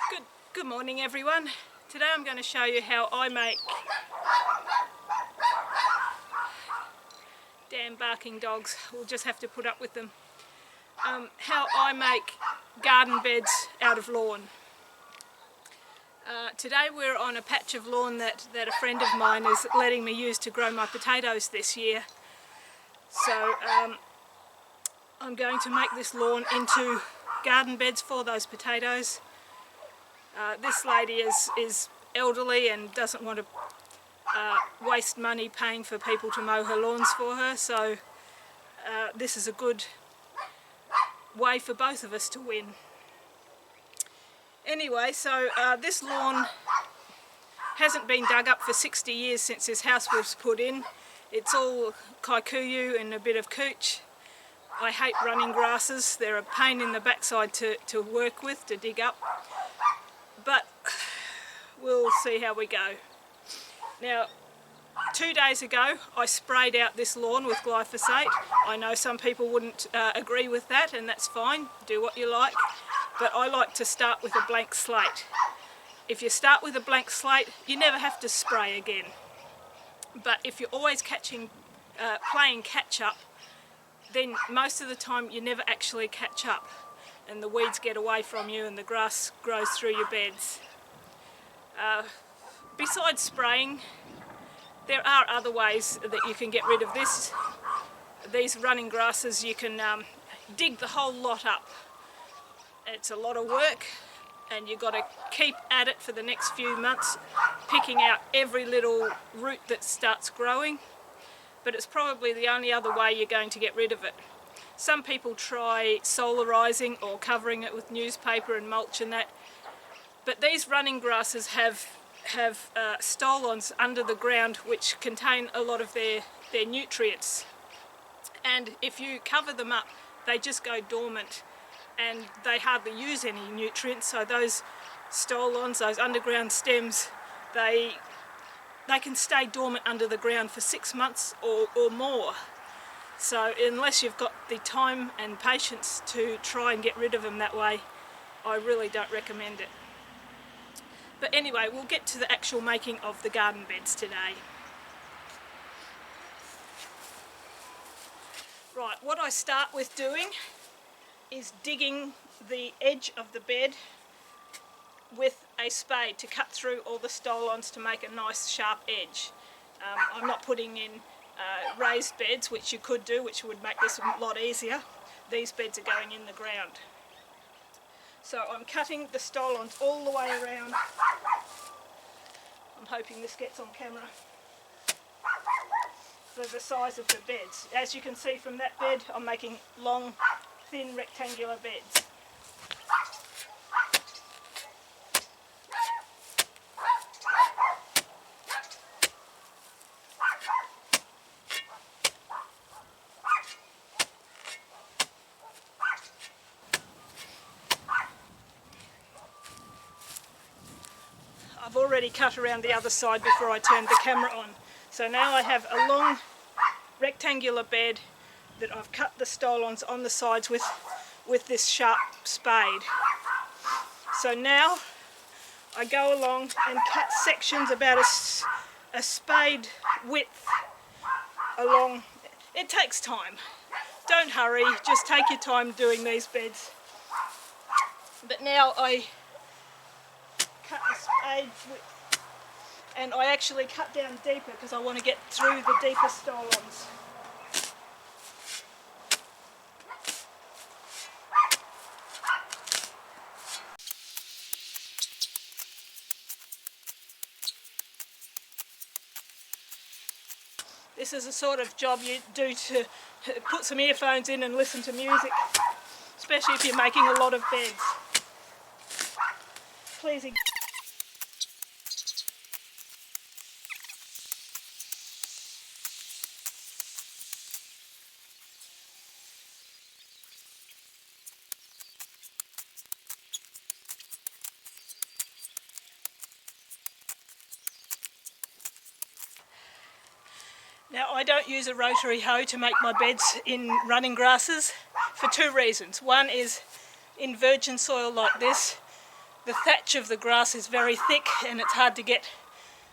Good morning everyone. Today I'm going to show you how I make damn barking dogs, we'll just have to put up with them. How I make garden beds out of lawn. Today we're on a patch of lawn that a friend of mine is letting me use to grow my potatoes this year. So I'm going to make this lawn into garden beds for those potatoes. This lady is elderly and doesn't want to waste money paying for people to mow her lawns for her, so this is a good way for both of us to win. Anyway, so this lawn hasn't been dug up for 60 years since this house was put in. It's all kikuyu and a bit of cooch. I hate running grasses, they're a pain in the backside to work with, to dig up. But we'll see how we go. Now, 2 days ago I sprayed out this lawn with glyphosate. I know some people wouldn't agree with that, and that's fine, do what you like. But I like to start with a blank slate. If you start with a blank slate, you never have to spray again. But if you're always playing catch up, then most of the time you never actually catch up, and the weeds get away from you and the grass grows through your beds. Besides spraying, there are other ways that you can get rid of these running grasses. You can dig the whole lot up. It's a lot of work, and you've got to keep at it for the next few months, picking out every little root that starts growing. But it's probably the only other way you're going to get rid of it. Some people try solarizing or covering it with newspaper and mulch and that, but these running grasses have stolons under the ground which contain a lot of their nutrients, and if you cover them up they just go dormant and they hardly use any nutrients. So those stolons, those underground stems, they can stay dormant under the ground for 6 months or more. So unless you've got the time and patience to try and get rid of them that way, I really don't recommend it. But anyway, we'll get to the actual making of the garden beds today. Right, what I start with doing is digging the edge of the bed with a spade to cut through all the stolons to make a nice sharp edge. I'm not putting in raised beds, which you could do, which would make this a lot easier. These beds are going in the ground. So I'm cutting the stolons all the way around. I'm hoping this gets on camera. For the size of the beds. As you can see from that bed, I'm making long, thin rectangular beds. I've already cut around the other side before I turned the camera on. So now I have a long rectangular bed that I've cut the stolons on the sides with this sharp spade. So now I go along and cut sections about a spade width along. It takes time. Don't hurry, just take your time doing these beds. But now I cut the spade width, and I actually cut down deeper because I want to get through the deeper stolons. This is the sort of job you do to put some earphones in and listen to music, especially if you're making a lot of beds. Please ignore. Now, I don't use a rotary hoe to make my beds in running grasses for two reasons. One is in virgin soil like this, the thatch of the grass is very thick and it's hard to get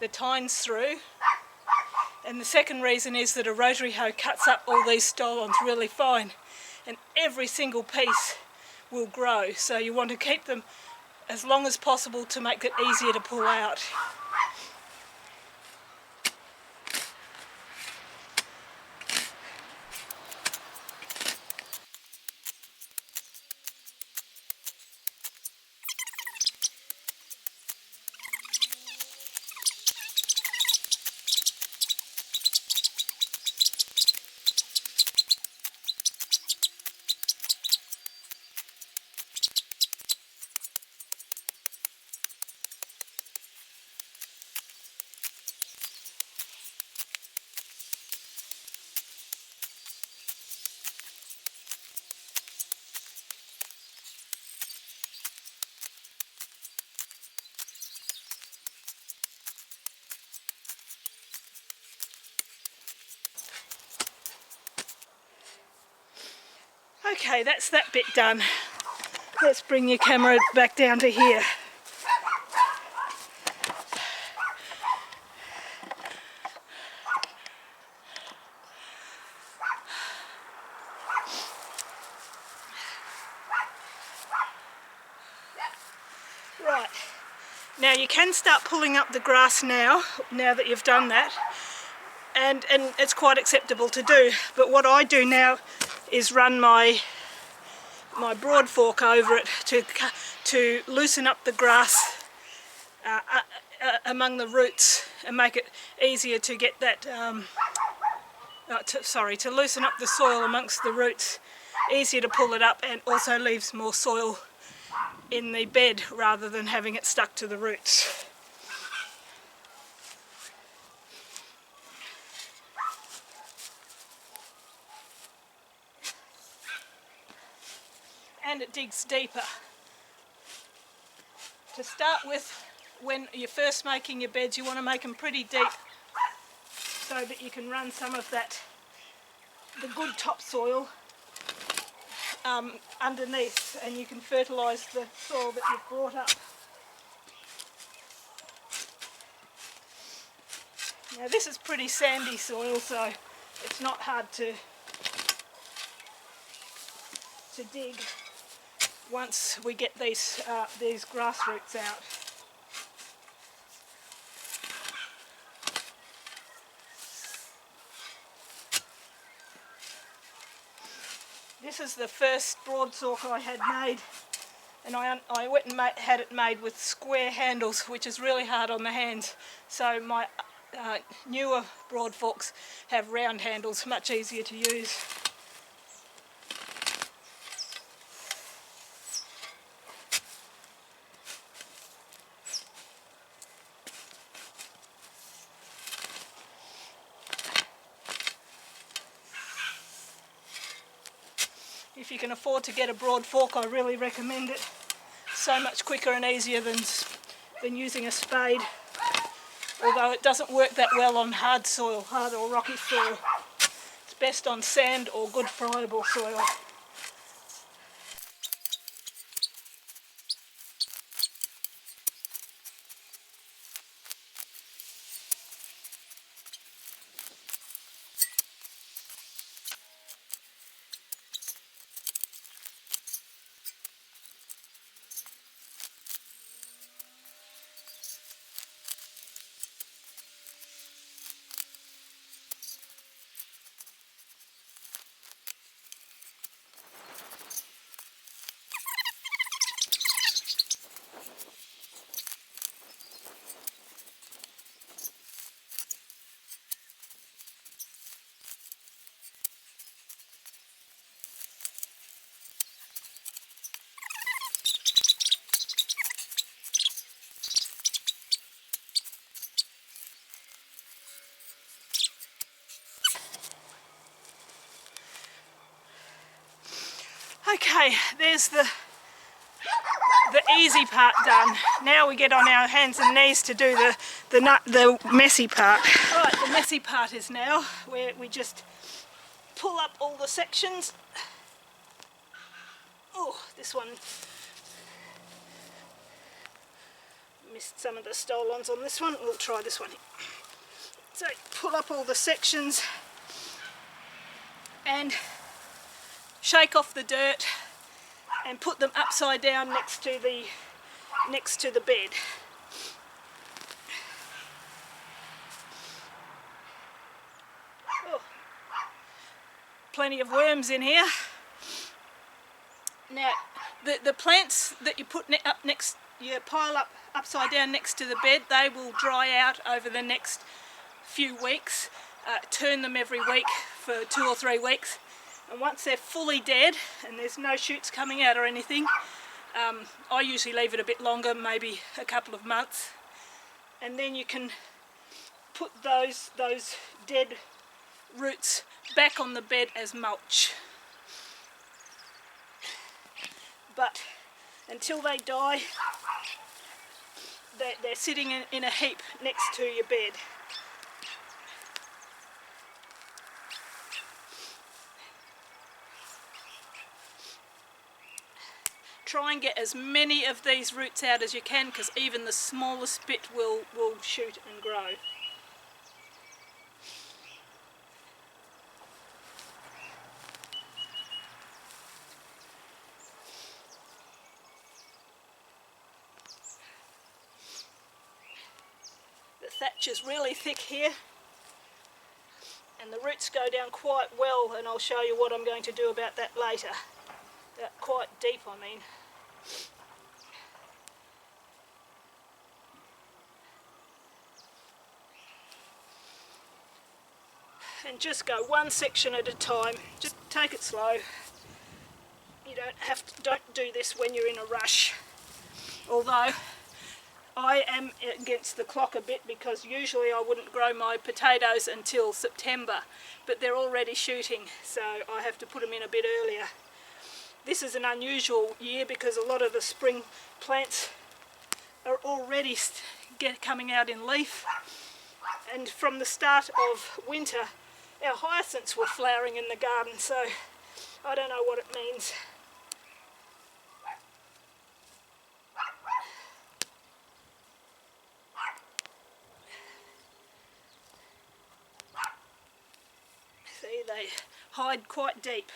the tines through. And the second reason is that a rotary hoe cuts up all these stolons really fine, and every single piece will grow, so you want to keep them as long as possible to make it easier to pull out. Okay, that's that bit done. Let's bring your camera back down to here. Right, now you can start pulling up the grass now that you've done that, and it's quite acceptable to do. But what I do now is run my broad fork over it to loosen up the grass among the roots and make it easier to get that, to loosen up the soil amongst the roots, easier to pull it up, and also leaves more soil in the bed rather than having it stuck to the roots. And it digs deeper. To start with, when you're first making your beds, you want to make them pretty deep so that you can run some of the good topsoil underneath, and you can fertilise the soil that you've brought up. Now this is pretty sandy soil, so it's not hard to dig once we get these grass roots out. This is the first broadsork I had made, and I went and had it made with square handles, which is really hard on the hands. So my newer broad forks have round handles, much easier to use. If you can afford to get a broad fork, I really recommend it. So much quicker and easier than using a spade, although it doesn't work that well on hard soil, hard or rocky soil. It's best on sand or good friable soil. Okay, there's the easy part done. Now we get on our hands and knees to do the messy part. Right, the messy part is now where we just pull up all the sections. Oh, this one Missed some of the stolons on this one. We'll try this one. So pull up all the sections and shake off the dirt and put them upside down next to the bed. Oh, plenty of worms in here. Now the plants that you put up next, you pile up upside down next to the bed, they will dry out over the next few weeks. Turn them every week for 2 or 3 weeks, and once they're fully dead and there's no shoots coming out or anything, I usually leave it a bit longer, maybe a couple of months, and then you can put those dead roots back on the bed as mulch. But until they die, they're sitting in a heap next to your bed. Try and get as many of these roots out as you can, because even the smallest bit will shoot and grow. The thatch is really thick here, and the roots go down quite well, and I'll show you what I'm going to do about that later. Quite deep, I mean. And just go one section at a time. Just take it slow. You don't do this when you're in a rush. Although I am against the clock a bit, because usually I wouldn't grow my potatoes until September, but they're already shooting, so I have to put them in a bit earlier. This is an unusual year because a lot of the spring plants are already coming out in leaf, and from the start of winter our hyacinths were flowering in the garden, so I don't know what it means. See, they hide quite deep.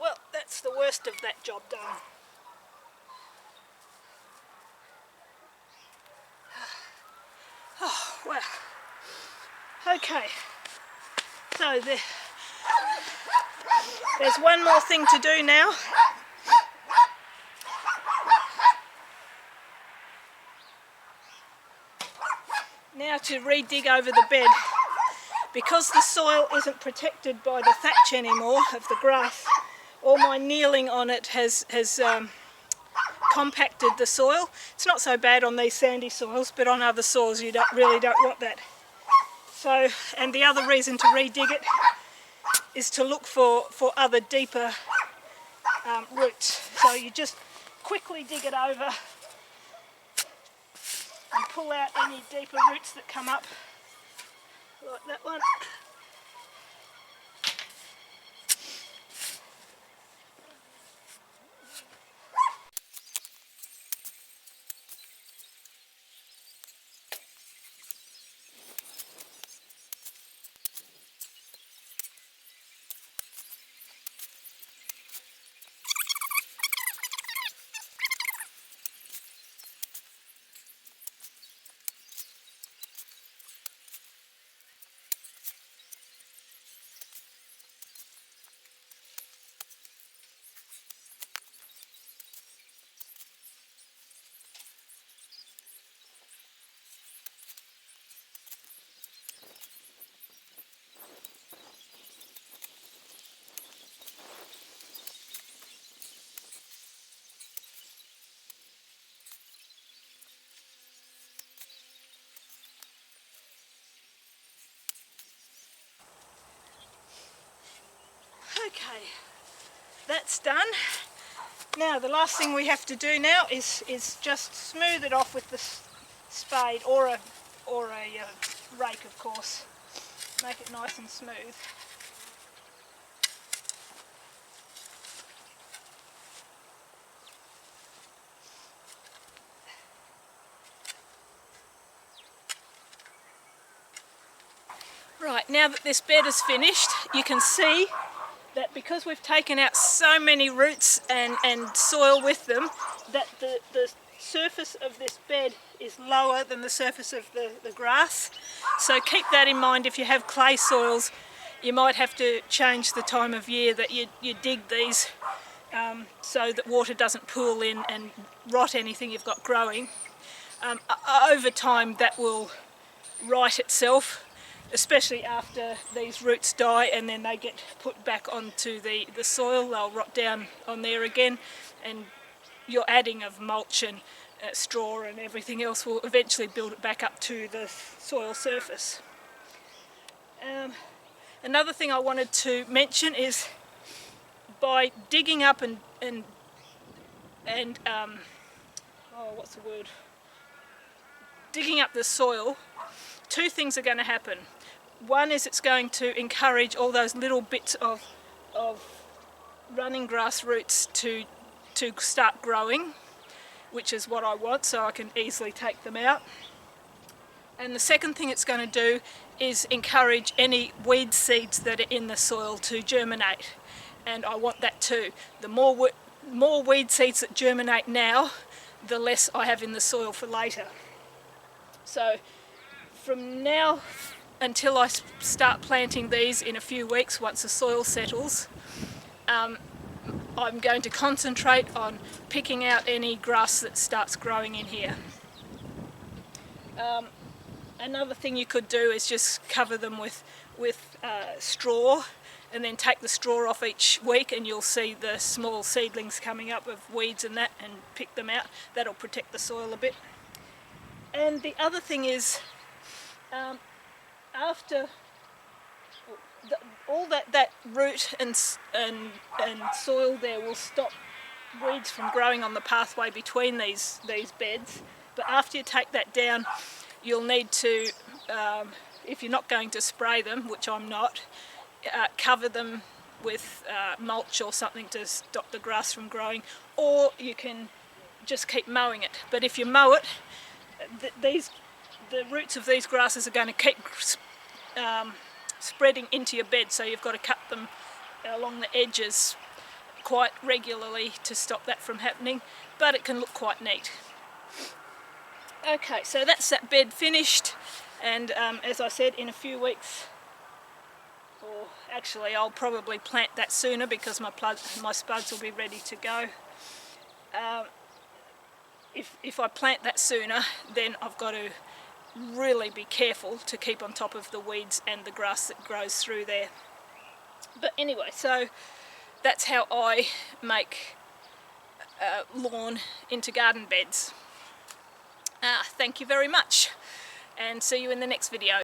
Well, that's the worst of that job done. Oh, well. Okay. So there's one more thing to do now. Now to re-dig over the bed. Because the soil isn't protected by the thatch anymore of the grass, all my kneeling on it has compacted the soil. It's not so bad on these sandy soils, but on other soils you really don't want that. So, and the other reason to re-dig it is to look for other deeper roots. So you just quickly dig it over and pull out any deeper roots that come up, like that one. Okay, that's done. Now the last thing we have to do now is just smooth it off with the spade or a rake, of course. Make it nice and smooth. Right, now that this bed is finished, you can see that because we've taken out so many roots and soil with them, that the surface of this bed is lower than the surface of the grass. So keep that in mind. If you have clay soils, you might have to change the time of year that you dig these so that water doesn't pool in and rot anything you've got growing. Over time that will right itself, especially after these roots die and then they get put back onto the soil. They'll rot down on there again, and your adding of mulch and straw and everything else will eventually build it back up to the soil surface. Another thing I wanted to mention is by digging up and what's the word? Digging up the soil, two things are going to happen. One is it's going to encourage all those little bits of running grass roots to start growing, which is what I want, so I can easily take them out. And the second thing it's going to do is encourage any weed seeds that are in the soil to germinate, and I want that too. The more weed seeds that germinate now, the less I have in the soil for later. So from now until I start planting these in a few weeks, once the soil settles, I'm going to concentrate on picking out any grass that starts growing in here. Another thing you could do is just cover them with straw, and then take the straw off each week, and you'll see the small seedlings coming up of weeds and that, and pick them out. That'll protect the soil a bit. And the other thing is, after all that root and soil there will stop weeds from growing on the pathway between these beds. But after you take that down, you'll need to, if you're not going to spray them, which I'm not, cover them with mulch or something to stop the grass from growing, or you can just keep mowing it. But if you mow it, the roots of these grasses are going to keep spreading into your bed, so you've got to cut them along the edges quite regularly to stop that from happening, but it can look quite neat. Okay, so that's that bed finished, and as I said, in a few weeks, or actually I'll probably plant that sooner because my spuds will be ready to go. If I plant that sooner, then I've got to really be careful to keep on top of the weeds and the grass that grows through there. But anyway, so that's how I make lawn into garden beds. Thank you very much, and see you in the next video.